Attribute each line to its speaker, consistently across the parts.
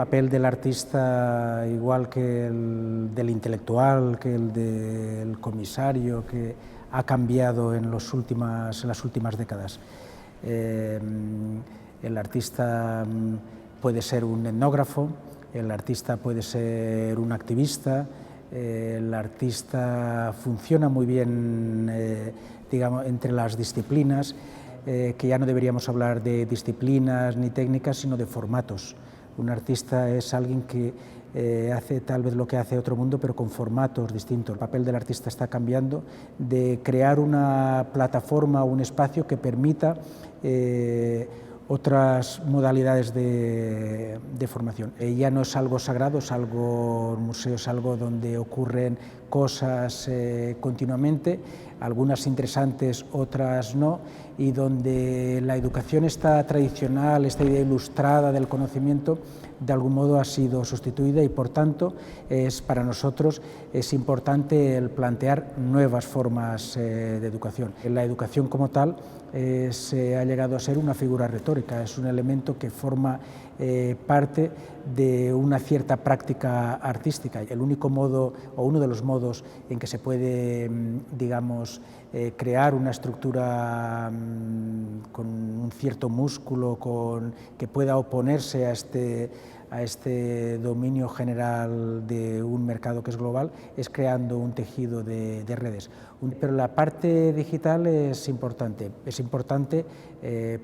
Speaker 1: papel del artista, igual que el del intelectual, que el del comisario, que ha cambiado en las últimas décadas. El artista puede ser un etnógrafo, el artista puede ser un activista, el artista funciona muy bien digamos, entre las disciplinas, que ya no deberíamos hablar de disciplinas ni técnicas, sino de formatos. Un artista es alguien que hace tal vez lo que hace otro mundo, pero con formatos distintos. El papel del artista está cambiando, de crear una plataforma o un espacio que permita otras modalidades de formación. Ya no es algo sagrado, es algo, el museo es algo donde ocurren cosas continuamente, algunas interesantes, otras no, y donde la educación esta tradicional, esta idea ilustrada del conocimiento, de algún modo ha sido sustituida y por tanto para nosotros es importante el plantear nuevas formas de educación. La educación como tal se ha llegado a ser una figura retórica, es un elemento que forma parte de una cierta práctica artística. El único modo o uno de los modos en que se puede, digamos, crear una estructura con un cierto músculo, que pueda oponerse a este dominio general de un mercado que es global, es creando un tejido de redes. Pero la parte digital es importante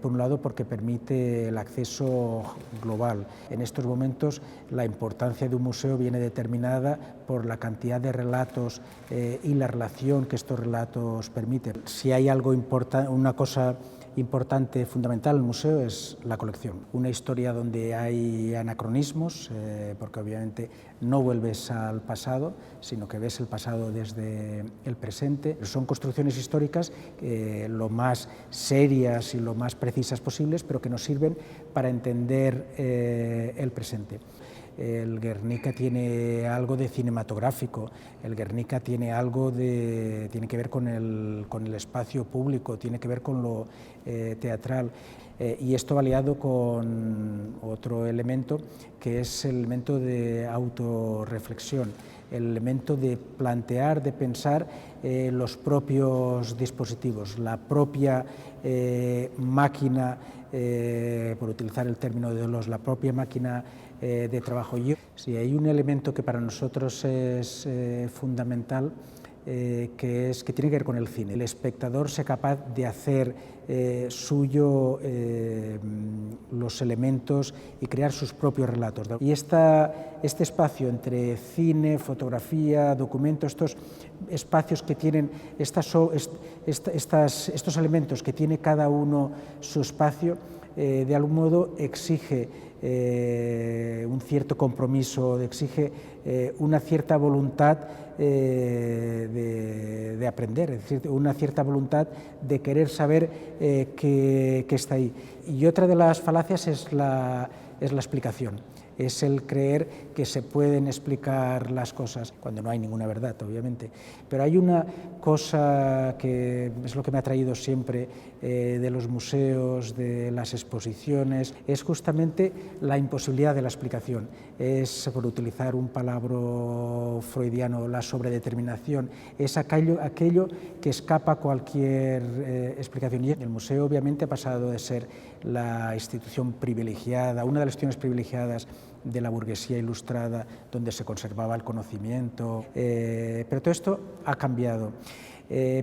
Speaker 1: por un lado porque permite el acceso global. En estos momentos la importancia de un museo viene determinada por la cantidad de relatos y la relación que estos relatos permiten. Si hay algo importante, una cosa importante, fundamental en el museo es la colección. Una historia donde hay anacronismos, porque obviamente no vuelves al pasado, sino que ves el pasado desde el presente. Son construcciones históricas lo más serias y lo más precisas posibles, pero que nos sirven para entender el presente. El Guernica tiene algo de cinematográfico, el Guernica tiene algo tiene que ver con el espacio público, tiene que ver con lo teatral, y esto va aliado con otro elemento que es el elemento de autorreflexión, el elemento de plantear, de pensar los propios dispositivos, la propia máquina, por utilizar el término de Deleuze, la propia máquina de trabajo. Si hay un elemento que para nosotros es fundamental, que tiene que ver con el cine. El espectador sea capaz de hacer suyo los elementos y crear sus propios relatos. Y este espacio entre cine, fotografía, documento, estos espacios que tienen, estos elementos que tiene cada uno su espacio, de algún modo exige un cierto compromiso, exige una cierta voluntad de aprender, es decir, una cierta voluntad de querer saber qué está ahí. Y otra de las falacias es la explicación. Es el creer que se pueden explicar las cosas, cuando no hay ninguna verdad, obviamente. Pero hay una cosa que es lo que me ha traído siempre de los museos, de las exposiciones, es justamente la imposibilidad de la explicación. Es, por utilizar un palabra freudiano, la sobredeterminación, es aquello que escapa a cualquier explicación. Y el museo obviamente ha pasado de ser la institución privilegiada, una de las instituciones privilegiadas de la burguesía ilustrada, donde se conservaba el conocimiento, pero todo esto ha cambiado.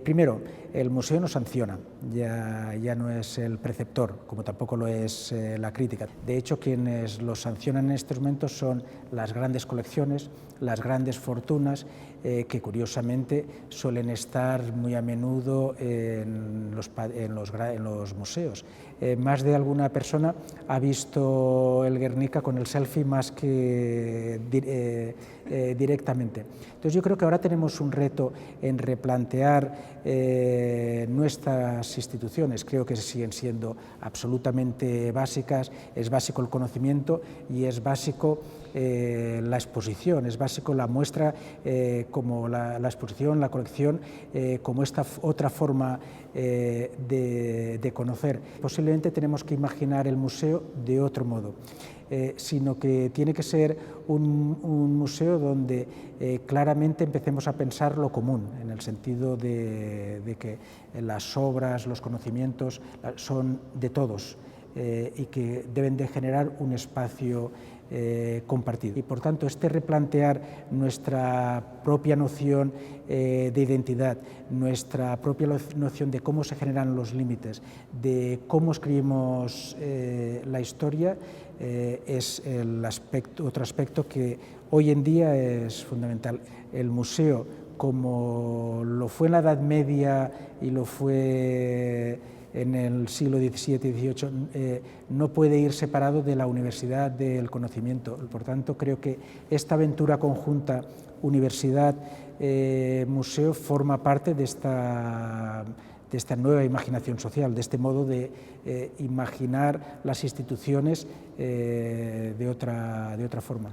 Speaker 1: Primero, el museo no sanciona, ya no es el preceptor, como tampoco lo es la crítica. De hecho, quienes lo sancionan en estos momentos son las grandes colecciones, las grandes fortunas, que curiosamente suelen estar muy a menudo en los museos. Más de alguna persona ha visto el Guernica con el selfie más que directamente. Entonces yo creo que ahora tenemos un reto en replantear nuestras instituciones. Creo que siguen siendo absolutamente básicas, es básico el conocimiento y es básico la exposición, es básico la muestra como la exposición, la colección, como esta otra forma de conocer. Posiblemente tenemos que imaginar el museo de otro modo, sino que tiene que ser un museo donde claramente empecemos a pensar lo común, en el sentido de que las obras, los conocimientos son de todos y que deben de generar un espacio compartido. Y por tanto, este replantear nuestra propia noción de identidad, nuestra propia noción de cómo se generan los límites, de cómo escribimos la historia, es otro aspecto que hoy en día es fundamental. El museo, como lo fue en la Edad Media y lo fue en el siglo XVII y XVIII, no puede ir separado de la universidad del conocimiento. Por tanto, creo que esta aventura conjunta universidad-museo forma parte de esta nueva imaginación social, de este modo de imaginar las instituciones de otra forma.